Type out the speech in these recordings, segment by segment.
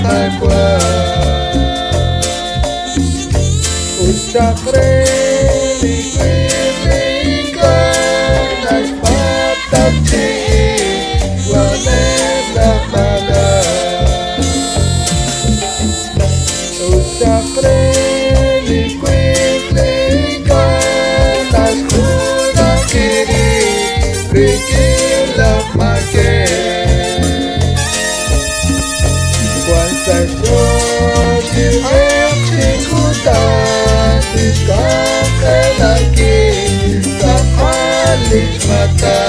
magwa Usakre likwilika Nas patapci Wanedah maga Usakre likwilika Nas kuda kiri Rikilah make Kuasa di eksekutan Kakak lagi tak alik mata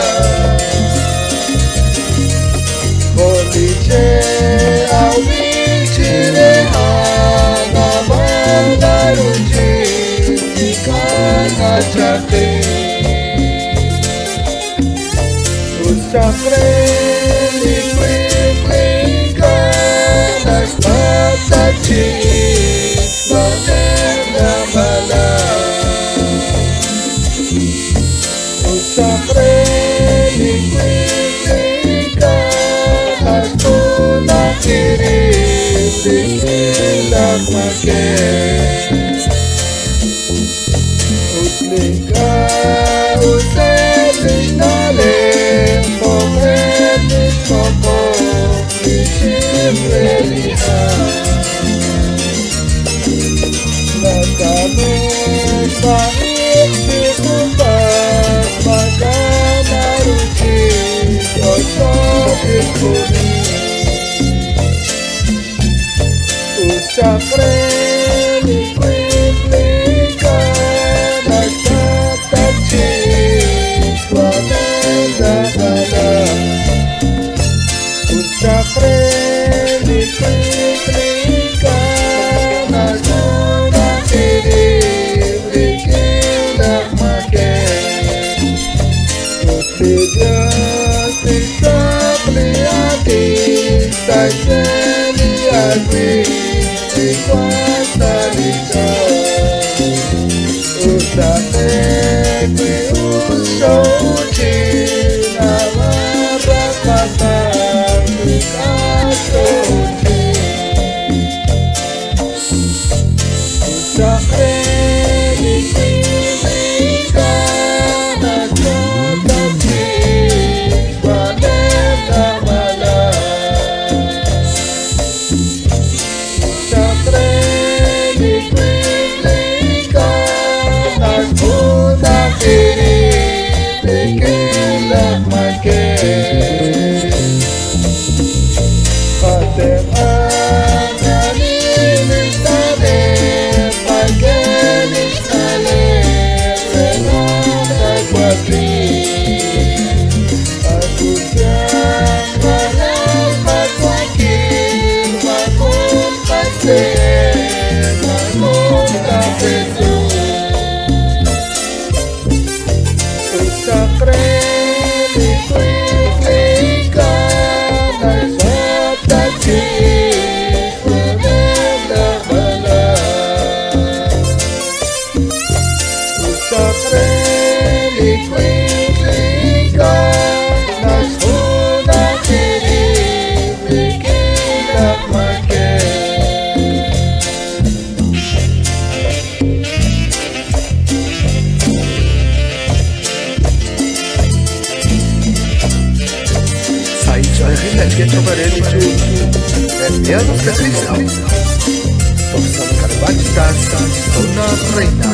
Police awil cirehan Abang daruji Ikan acate Usakre likwik-likan Nas pataci Usakre likwik-likan Nas tuna kiri Rikilah make Utlika utelis nalem Pogretis pokok Lisim relihan Latamis pahit sikutas Maka naruci Sosok ikuni Usakre likwik-likan Nas pataci Wanedah maga Usakre likwik-likan Nas tuna kiri Rikilah make Utlihat isap liati Tajeni agri Kuasa lika Usakre kwi usauci Nawarah matang Kasauci Usakre likwik-likan Nas pataci Wanedah maga Usakre likwik-likan Nas tuna kiri Rikilah make Patem anganis talem Pagenis talem Renata kuatri Aku siang malam makwakil Makun pasien Makun kapetu Usakre likwik-likan Nas pataci Wanedah maga Usakre likwik-likan Nas tuna kiri Rikilah make Que trovarei de é menos que cristão. Possam carbatitas, dona reina.